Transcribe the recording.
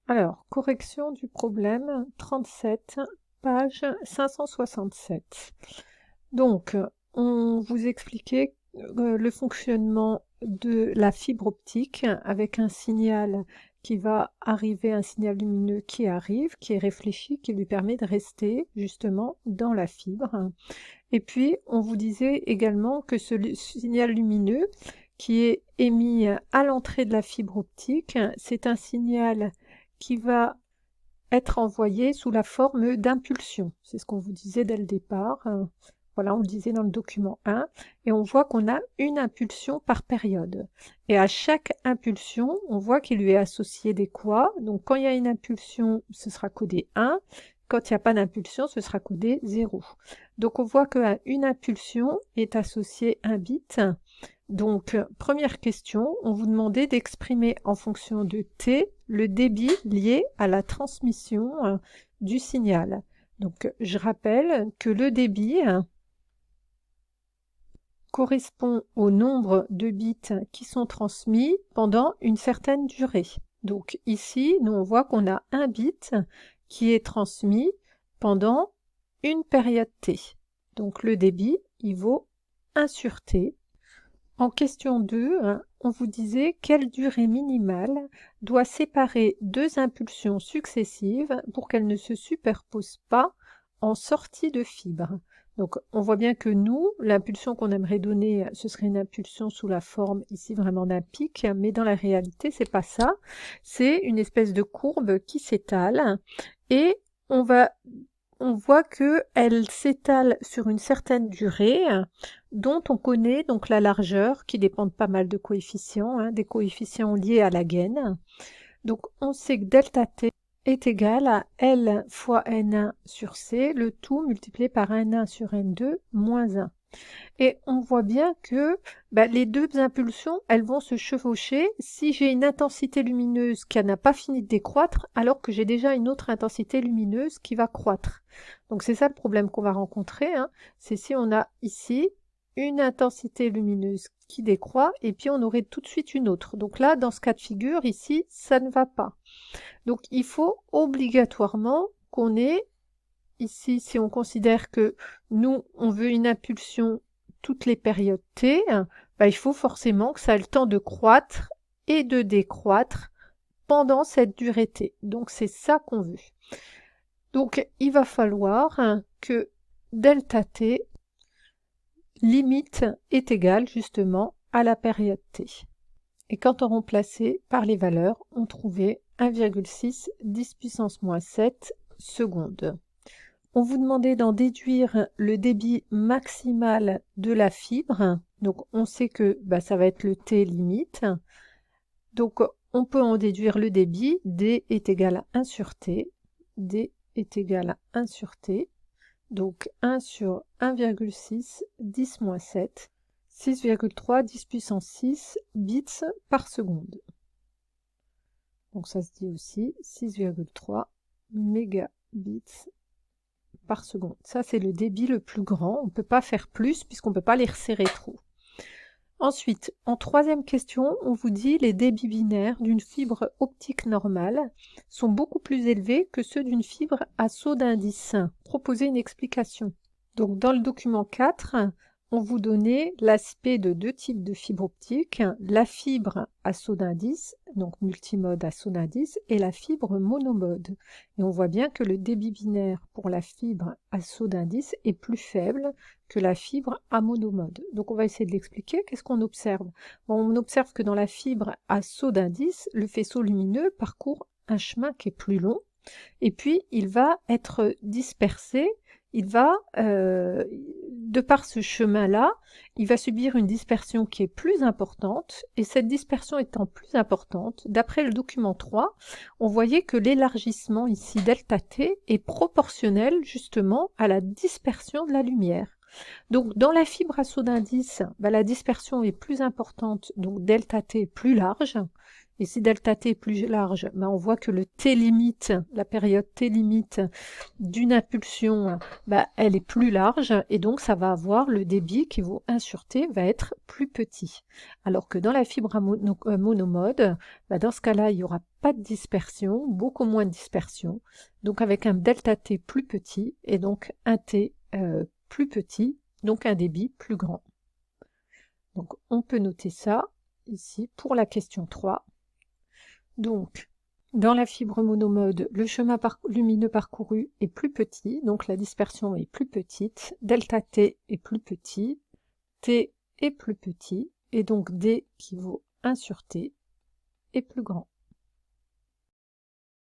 Alors, correction du problème 37, page 567. Donc, on vous expliquait le fonctionnement de la fibre optique avec un signal qui va arriver, un signal lumineux qui arrive, qui est réfléchi, qui lui permet de rester justement dans la fibre. Et puis, on vous disait également que ce signal lumineux qui est émis à l'entrée de la fibre optique, c'est un signal qui va être envoyé sous la forme d'impulsion. C'est ce qu'on vous disait dès le départ. Voilà, on le disait dans le document 1. Et on voit qu'on a une impulsion par période. Et à chaque impulsion, on voit qu'il lui est associé des quoi. Donc quand il y a une impulsion, ce sera codé 1. Quand il n'y a pas d'impulsion, ce sera codé 0. Donc on voit qu'à une impulsion est associé un bit. Donc, première question, on vous demandait d'exprimer en fonction de t le débit lié à la transmission du signal. Donc, je rappelle que le débit correspond au nombre de bits qui sont transmis pendant une certaine durée. Donc ici, nous on voit qu'on a un bit qui est transmis pendant une période t. Donc le débit, il vaut 1 sur t. En question 2, on vous disait quelle durée minimale doit séparer deux impulsions successives pour qu'elles ne se superposent pas en sortie de fibre. Donc on voit bien que nous, l'impulsion qu'on aimerait donner, ce serait une impulsion sous la forme ici vraiment d'un pic, mais dans la réalité, c'est pas ça. C'est une espèce de courbe qui s'étale et on voit qu'elle s'étale sur une certaine durée dont on connaît donc la largeur qui dépend de pas mal de coefficients, des coefficients liés à la gaine. Donc on sait que delta t est égal à L fois N1 sur C, le tout multiplié par N1 sur N2 moins 1. Et on voit bien que les deux impulsions, elles vont se chevaucher si j'ai une intensité lumineuse qui n'a pas fini de décroître, alors que j'ai déjà une autre intensité lumineuse qui va croître. Donc c'est ça le problème qu'on va rencontrer, c'est si on a ici une intensité lumineuse qui décroît, et puis on aurait tout de suite une autre. Donc là, dans ce cas de figure, ici, ça ne va pas. Donc il faut obligatoirement qu'on ait, ici, si on considère que nous, on veut une impulsion toutes les périodes t, il faut forcément que ça ait le temps de croître et de décroître pendant cette durée t. Donc c'est ça qu'on veut. Donc il va falloir que delta t limite est égale justement à la période t. Et quand on remplaçait par les valeurs, on trouvait 1,6 10 puissance moins 7 secondes. On vous demandait d'en déduire le débit maximal de la fibre. Donc on sait que ça va être le t limite. Donc on peut en déduire le débit. D est égal à 1 sur t. D est égal à 1 sur t. Donc 1 sur 1,6 10 moins 7. 6,3 10 puissance 6 bits par seconde. Donc ça se dit aussi 6,3 mégabits par seconde. Ça, c'est le débit le plus grand. On ne peut pas faire plus puisqu'on ne peut pas les resserrer trop. Ensuite, en troisième question, on vous dit les débits binaires d'une fibre optique normale sont beaucoup plus élevés que ceux d'une fibre à saut d'indice. Proposez une explication. Donc, dans le document 4, on vous donnait l'aspect de deux types de fibres optiques, la fibre à saut d'indice, donc multimode à saut d'indice, et la fibre monomode. Et on voit bien que le débit binaire pour la fibre à saut d'indice est plus faible que la fibre à monomode. Donc on va essayer de l'expliquer. Qu'est-ce qu'on observe? On observe que dans la fibre à saut d'indice, le faisceau lumineux parcourt un chemin qui est plus long, et puis il va être dispersé. Il va, de par ce chemin-là, il va subir une dispersion qui est plus importante, et cette dispersion étant plus importante, d'après le document 3, on voyait que l'élargissement ici delta t est proportionnel justement à la dispersion de la lumière. Donc dans la fibre à saut d'indice, la dispersion est plus importante, donc delta t est plus large, Et si delta t est plus large, ben on voit que le t limite, la période t limite d'une impulsion, ben elle est plus large et donc ça va avoir le débit qui vaut 1 sur t va être plus petit. Alors que dans la fibre à monomode, ben dans ce cas-là, il n'y aura pas de dispersion, beaucoup moins de dispersion, donc avec un delta t plus petit et donc un t plus petit, donc un débit plus grand. Donc on peut noter ça ici pour la question 3. Donc, dans la fibre monomode, le chemin lumineux parcouru est plus petit, donc la dispersion est plus petite, delta t est plus petit, t est plus petit, et donc d qui vaut 1 sur t est plus grand.